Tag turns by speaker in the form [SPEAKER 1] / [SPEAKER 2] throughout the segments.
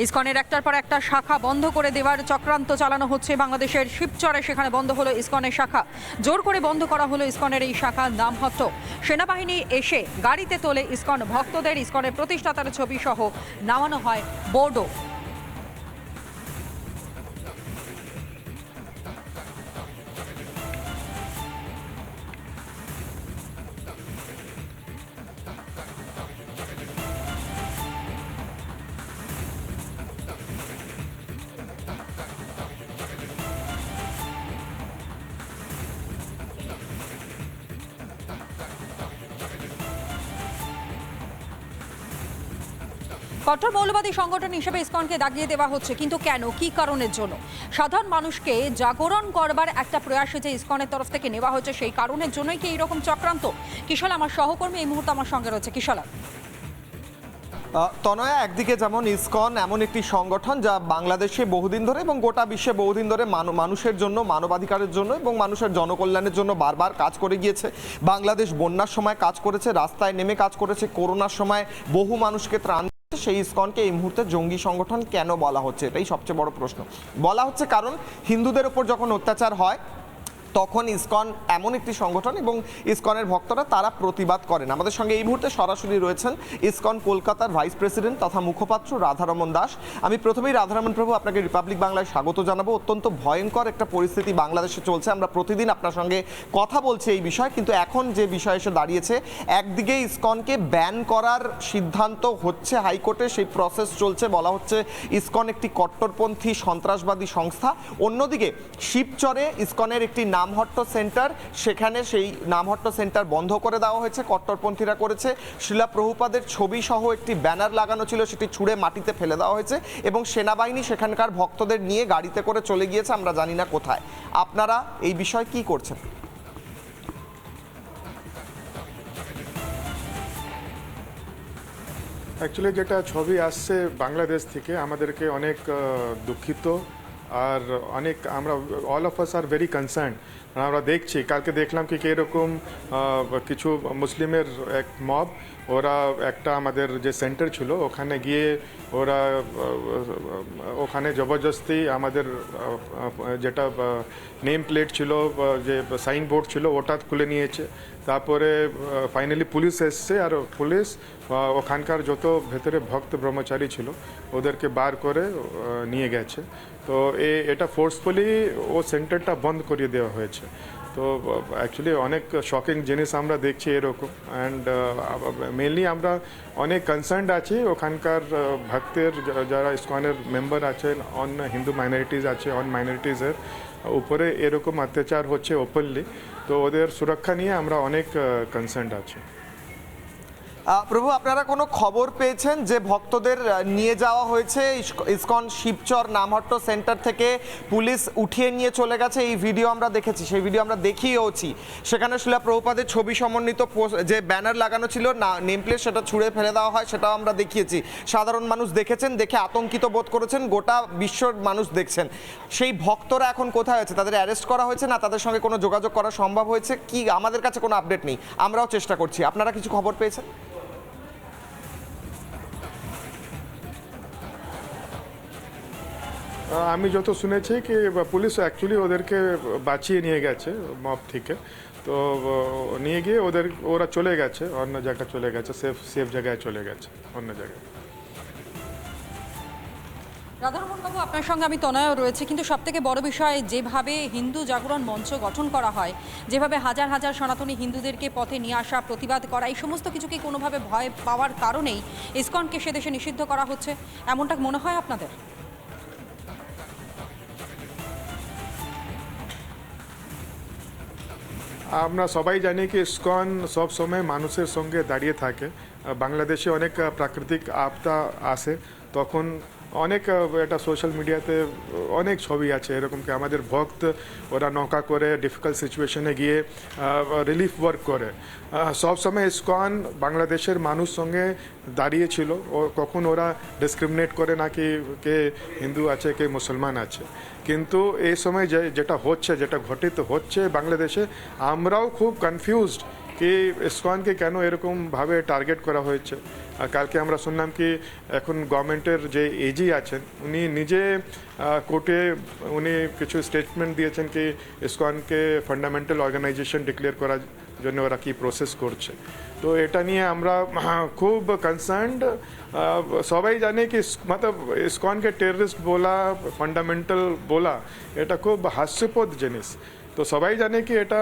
[SPEAKER 1] ইসকনের একটার পর একটা শাখা বন্ধ করে দেওয়ার চক্রান্ত চালানো হচ্ছে বাংলাদেশের শিবচরে। সেখানে বন্ধ হলো ইসকনের শাখা, জোর করে বন্ধ করা হলো ইসকনের এই শাখা নামহট্ট। সেনাবাহিনী এসে গাড়িতে তোলে ইসকন ভক্তদের, ইসকনের প্রতিষ্ঠাতার ছবি সহ নামানো হয় বোর্ডও। কঠোর মৌলবাদী সংগঠন হিসেবে ইসকনকে দাগিয়ে দেওয়া হচ্ছে, কিন্তু কেন, কি কারণের জন্য? সাধারণ মানুষকে জাগরণ করবার একটা প্রয়াসে যে ইসকনের তরফ থেকে নেওয়া হচ্ছে, সেই কারণের জন্যই কি এইরকম চক্রান্ত? কিশোর আমার সহকর্মী এই মুহূর্তে আমার সঙ্গে রয়েছে। কিশোর,
[SPEAKER 2] তনয়া, একদিকে যেমন ইসকন এমন একটি সংগঠন যা বাংলাদেশে বহুদিন ধরে এবং গোটা বিশ্বে বহুদিন ধরে মানুষের জন্য, মানবাধিকারের জন্য এবং মানুষের জনকল্যাণের জন্য বারবার কাজ করে গিয়েছে। বাংলাদেশ বন্যার সময় কাজ করেছে, রাস্তায় নেমে কাজ করেছে, করোনার সময় বহু মানুষকে ত্রাণ। সেই ইসকনকে এই মুহূর্তে জঙ্গি সংগঠন কেন বলা হচ্ছে, এটাই সবচেয়ে বড় প্রশ্ন। বলা হচ্ছে কারণ হিন্দুদের উপর যখন অত্যাচার হয় তখন ইসকন এমন একটি সংগঠন এবং ইসকনের ভক্তরা তারা প্রতিবাদ করেন। আমাদের সঙ্গে এই মুহূর্তে সরাসরি রয়েছেন ইসকন কলকাতার ভাইস প্রেসিডেন্ট তথা মুখপাত্র রাধারমণ দাস। আমি প্রথমেই রাধারমণ প্রভু আপনাকে রিপাবলিক বাংলায় স্বাগত জানাবো। অত্যন্ত ভয়ঙ্কর একটা পরিস্থিতি বাংলাদেশে চলছে, আমরা প্রতিদিন আপনার সঙ্গে কথা বলছি এই বিষয়, কিন্তু এখন যে বিষয় এসে দাঁড়িয়েছে, একদিকে ইসকনকে ব্যান করার সিদ্ধান্ত হচ্ছে হাইকোর্টে, সেই প্রসেস চলছে, বলা হচ্ছে ইসকন একটি কট্টরপন্থী সন্ত্রাসবাদী সংস্থা। অন্যদিকে শিবচরে ইসকনের একটি নামহট্ট সেন্টার, সেখানে সেই নামহট্ট সেন্টার বন্ধ করে দেওয়া হয়েছে, কট্টরপন্থীরা করেছে। শিলা প্রভুপাদের ছবি সহ একটি ব্যানার লাগানো ছিল, সেটি ছুঁড়ে মাটিতে ফেলে দেওয়া হয়েছে এবং সেনাবাহিনী সেখানকার ভক্তদের নিয়ে গাড়িতে করে চলে গিয়েছে, আমরা জানি না কোথায়। আপনারা এই বিষয়ে কি করছেন?
[SPEAKER 3] অ্যাকচুয়ালি যেটা ছবি আসছে বাংলাদেশ থেকে আমাদেরকে অনেক দুঃখিত, আর অনেক আমরা all of us are very concern. আমরা দেখছি, কালকে দেখলাম কি এরকম কিছু মুসলিমের এক মব, ওরা একটা আমাদের যে সেন্টার ছিল ওখানে গিয়ে ওরা ওখানে জবরদস্তি আমাদের যেটা নেম প্লেট ছিল, যে সাইনবোর্ড ছিল, ওটা খুলে নিয়েছে। তারপরে ফাইনালি পুলিশ এসছে, আর পুলিশ ওখানকার যত ভেতরে ভক্ত ব্রহ্মচারী ছিল ওদেরকে বার করে নিয়ে গেছে। তো এটা ফোর্সফুলি ও সেন্টারটা বন্ধ করিয়ে দেওয়া হয়েছে। তো অ্যাকচুয়ালি অনেক শকিং জিনিস আমরা দেখছি এরকম, অ্যান্ড মেনলি আমরা অনেক কনসার্নড আছি ওখানকার ভক্তের, যারা ইসকনের মেম্বার আছেন, অন হিন্দু মাইনরিটিজ আছে, অন মাইনরিটিজের উপরে এরকম অত্যাচার হচ্ছে ওপেনলি। তো ওদের সুরক্ষা নিয়ে আমরা অনেক কনসার্নড আছি।
[SPEAKER 2] প্রভু, আপনারা কোনো খবর পেয়েছেন যে ভক্তদের নিয়ে যাওয়া হয়েছে ইসকন শিবচর নামহট্ট সেন্টার থেকে, পুলিশ উঠিয়ে নিয়ে চলে গেছে? এই ভিডিও আমরা দেখেছি, সেই ভিডিও আমরা দেখিয়েওছি। সেখানে শিলা প্রভুপাদের ছবি সমন্বিত যে ব্যানার লাগানো ছিল, নেম প্লেট, সেটা ছুঁড়ে ফেলে দেওয়া হয়, সেটাও আমরা দেখিয়েছি। সাধারণ মানুষ দেখেছেন, দেখে আতঙ্কিত বোধ করেছেন, গোটা বিশ্বর মানুষ দেখছেন। সেই ভক্তরা এখন কোথায় আছে? তাদের অ্যারেস্ট করা হয়েছে না তাদের সঙ্গে কোনো যোগাযোগ করা সম্ভব হয়েছে কি? আমাদের কাছে কোনো আপডেট নেই, আমরাও চেষ্টা করছি। আপনারা কিছু খবর পেয়েছেন?
[SPEAKER 3] আমি যত শুনেছি কি পুলিশ অ্যাকচুয়ালি ওদেরকে বাঁচিয়ে নিয়ে গেছে মব থেকে। তো নিয়ে গিয়ে ওরা চলে গেছে, অন্য জায়গায় চলে গেছে, সেফ জায়গায় চলে গেছে, অন্য জায়গায়।
[SPEAKER 1] রাধারমণ বাবু, আপনার সঙ্গে আমি তনয়াও রয়েছে, কিন্তু সব থেকে বড় বিষয়, যেভাবে হিন্দু জাগরণ মঞ্চ গঠন করা হয়, যেভাবে হাজার হাজার সনাতনী হিন্দুদেরকে পথে নিয়ে আসা, প্রতিবাদ করা, এই সমস্ত কিছুকে কোনোভাবে ভয় পাওয়ার কারণেই ইসকনকে সে দেশে নিষিদ্ধ করা হচ্ছে, এমনটা মনে হয় আপনাদের?
[SPEAKER 3] আমরা সবাই জানি কি ইসকন সব সময় মানুষের সঙ্গে দাঁড়িয়ে থাকে। বাংলাদেশে অনেক প্রাকৃতিক আপদা আসে, তখন অনেক এটা সোশ্যাল মিডিয়াতে অনেক ছবি আছে এরকম কি আমাদের ভক্ত ওরা নৌকা করে ডিফিকাল্ট সিচুয়েশনে গিয়ে রিলিফ ওয়ার্ক করে। সব সময় ইসকন বাংলাদেশের মানুষ সঙ্গে দাঁড়িয়েছিল, ও কখন ওরা ডিসক্রিমিনেট করে না কি কে হিন্দু আছে কে মুসলমান আছে। কিন্তু এই সময় যেটা হচ্ছে, যেটা ঘটিত হচ্ছে বাংলাদেশে, আমরাও খুব কনফিউজড কি ইসকনকে কেন এরকমভাবে টার্গেট করা হয়েছে। আর কালকে আমরা শুনলাম কি এখন গভর্নমেন্টের যে এজি আছেন উনি নিজে কোর্টে উনি কিছু স্টেটমেন্ট দিয়েছেন কি ইসকনকে ফান্ডামেন্টাল অর্গানাইজেশন ডিক্লেয়ার করার জন্য ওরা কি প্রসেস করছে। তো এটা নিয়ে আমরা খুব কনসার্নড। সবাই জানে কি মতলব ইসকনকে টেররিস্ট বলা, ফান্ডামেন্টাল বলা এটা খুব হাস্যপদ জিনিস। তো সবাই জানে কি এটা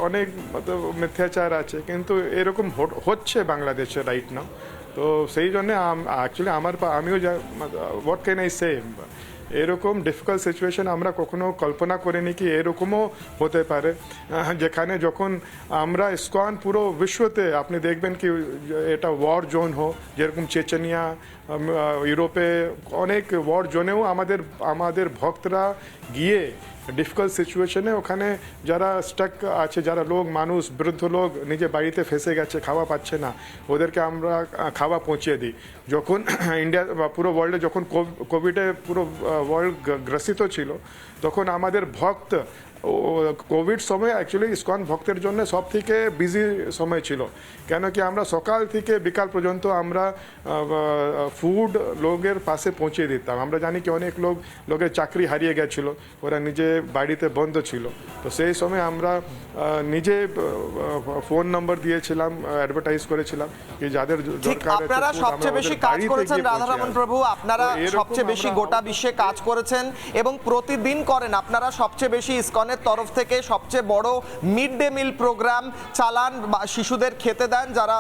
[SPEAKER 3] অনেক মতলব মিথ্যাচার আছে, কিন্তু এরকম হচ্ছে বাংলাদেশে রাইট নাও। তো সেই জন্য অ্যাকচুয়ালি আমিও হোয়াট ক্যান আই সে, এরকম ডিফিকাল্ট সিচুয়েশন আমরা কখনো কল্পনা করিনি কি এরকমও হতে পারে, যেখানে যখন আমরা ইসকন পুরো বিশ্বতে আপনি দেখবেন কি এটা ওয়ার জোন যেরকম চেচেনিয়া, ইউরোপে অনেক ওয়ার জোনেও আমাদের ভক্তরা গিয়ে ডিফিকাল্ট সিচুয়েশনে ওখানে যারা স্টাক আছে, যারা মানুষ বৃদ্ধ লোক নিজে বাড়িতে ফেসে গেছে, খাওয়া পাচ্ছে না, ওদেরকে আমরা খাওয়া পৌঁছিয়ে দিই। যখন ইন্ডিয়া বা পুরো ওয়ার্ল্ডে যখন কোভিডে পুরো ওয়ার্ল্ড গ্রসিত ছিল তখন আমাদের ভক্ত কোভিড সময় অ্যাকচুয়ালি ইসকন ভক্তের জন্য সব থেকে বিজি সময় ছিল, কেন কি আমরা সকাল থেকে বিকাল পর্যন্ত আমরা ফুড লোকের পাশে পৌঁছে দিতাম। আমরা জানি কি অনেক লোকের চাকরি হারিয়ে গেছিলো, ওরা নিজে বাড়িতে বন্ধ ছিল, তো সেই সময় আমরা নিজে ফোন নম্বর দিয়েছিলাম, অ্যাডভার্টাইজ করেছিলাম কি যাদের দরকার আছে।
[SPEAKER 2] আপনারা সবচেয়ে বেশি কাজ করেছেন রাধারমণ প্রভু, আপনারা সবচেয়ে বেশি গোটা বিশ্বে কাজ করেছেন এবং প্রতিদিন করেন। আপনারা সবচেয়ে বেশি ইসকনের তরফ থেকে সবচেয়ে বড় মিড ডে মিল প্রোগ্রাম চালান, শিশুদের খেতে দেন, যারা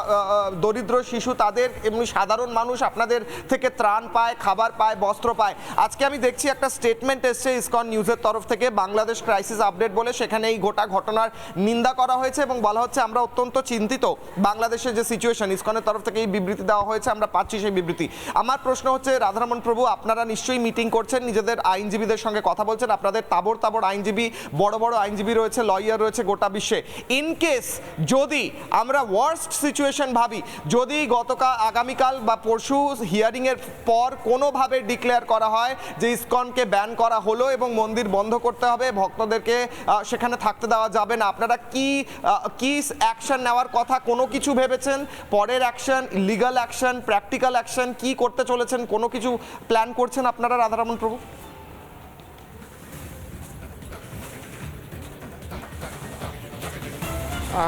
[SPEAKER 2] দরিদ্র শিশু তাদের, এমনি সাধারণ মানুষ আপনাদের থেকে ত্রাণ পায়, খাবার পায়, বস্ত্র পায়। আজকে আমি দেখছি একটা স্টেটমেন্ট এসছে ইসকন নিউজের তরফ থেকে, বাংলাদেশ ক্রাইসিস আপডেট বলে, সেখানে এই গোটা ঘটনার নিন্দা করা হয়েছে এবং বলা হচ্ছে আমরা অত্যন্ত চিন্তিত বাংলাদেশের যে সিচুয়েশন, ইসকনের তরফ থেকে এই বিবৃতি দেওয়া হয়েছে, আমরা পাচ্ছি সেই বিবৃতি। আমার প্রশ্ন হচ্ছে রাধারমণ প্রভু, আপনারা নিশ্চয়ই মিটিং করছেন, নিজেদের আইনজীবীদের সঙ্গে কথা বলছেন, আপনাদের তাবড় তাবড় আইনজীবী, বড় বড় আইনজীবী রয়েছে, লয়ার রয়েছে গোটা বিশ্বে। ইন কেস যদি আমরা ওয়ার্স্ট সিচুয়েশন ভাবি, যদি আগামীকাল বা পরশু হিয়ারিং এর পর কোনোভাবে ডিক্লেয়ার করা হয় যে ইসকনকে ব্যান করা হলো এবং মন্দির বন্ধ করতে হবে, ভক্তদেরকে সেখানে থাকতে দেওয়া যাবে না, আপনারা কি অ্যাকশন নেওয়ার কথা কোনো কিছু ভেবেছেন? পরের action, legal action, practical action কি করতে চলেছেন, কোনো কিছু প্ল্যান করছেন আপনারা রাধারমণ প্রভু?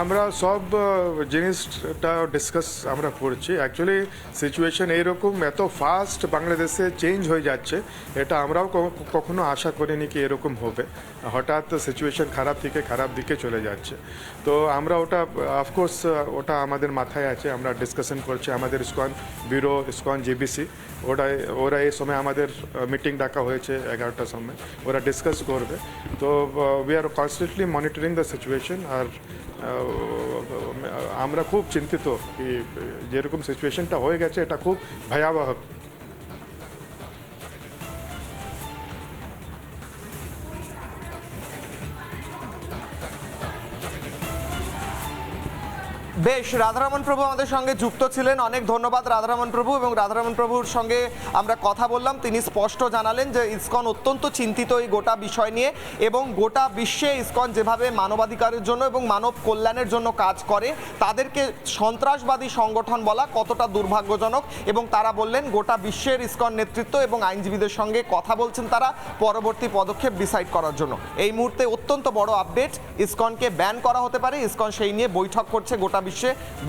[SPEAKER 3] আমরা সব জিনিসটা ডিসকাস আমরা করছি। অ্যাকচুয়ালি সিচুয়েশন এইরকম এত ফাস্ট বাংলাদেশে চেঞ্জ হয়ে যাচ্ছে, এটা আমরাও কখনো আশা করিনি কি এরকম হবে। হঠাৎ সিচুয়েশন খারাপ থেকে খারাপ দিকে চলে যাচ্ছে। তো আমরা ওটা অফকোর্স ওটা আমাদের মাথায় আছে, আমরা ডিসকাশন করছি। আমাদের ইসকন ব্যুরো, ইসকন জিবিসি, ওরা এই সময় আমাদের মিটিং ডাকা হয়েছে 11টার সময়, ওরা ডিসকাস করবে। তো we are constantly monitoring the situation. আর আমরা খুব চিন্তিত কি যেরকম সিচুয়েশনটা হয়ে গেছে এটা খুব ভয়াবহ।
[SPEAKER 2] বেশ, রাধারমণ প্রভু আমাদের সঙ্গে যুক্ত ছিলেন, অনেক ধন্যবাদ রাধারমণ প্রভু। এবং রাধারমণ প্রভুর সঙ্গে আমরা কথা বললাম, তিনি স্পষ্ট জানালেন যে ইসকন অত্যন্ত চিন্তিত এই গোটা বিষয় নিয়ে এবং গোটা বিশ্বে ইসকন যেভাবে মানবাধিকারের জন্য এবং মানব কল্যাণের জন্য কাজ করে, তাদেরকে সন্ত্রাসবাদী সংগঠন বলা কতটা দুর্ভাগ্যজনক। এবং তারা বললেন গোটা বিশ্বের ইসকন নেতৃত্ব এবং আইনজীবীদের সঙ্গে কথা বলছেন তারা পরবর্তী পদক্ষেপ ডিসাইড করার জন্য। এই মুহূর্তে অত্যন্ত বড় আপডেট, ইসকনকে ব্যান করা হতে পারে, ইসকন সেই নিয়ে বৈঠক করছে গোটা বিশ্বে।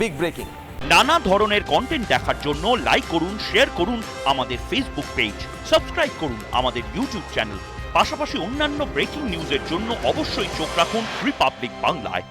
[SPEAKER 2] Big breaking.
[SPEAKER 4] নানা ধরনের কন্টেন্ট দেখার জন্য লাইক করুন, শেয়ার করুন আমাদের ফেসবুক পেজ, সাবস্ক্রাইব করুন আমাদের ইউটিউব চ্যানেল। পাশাপাশি অন্যান্য ব্রেকিং নিউজের জন্য অবশ্যই চোখ রাখুন রিপাবলিক বাংলায়।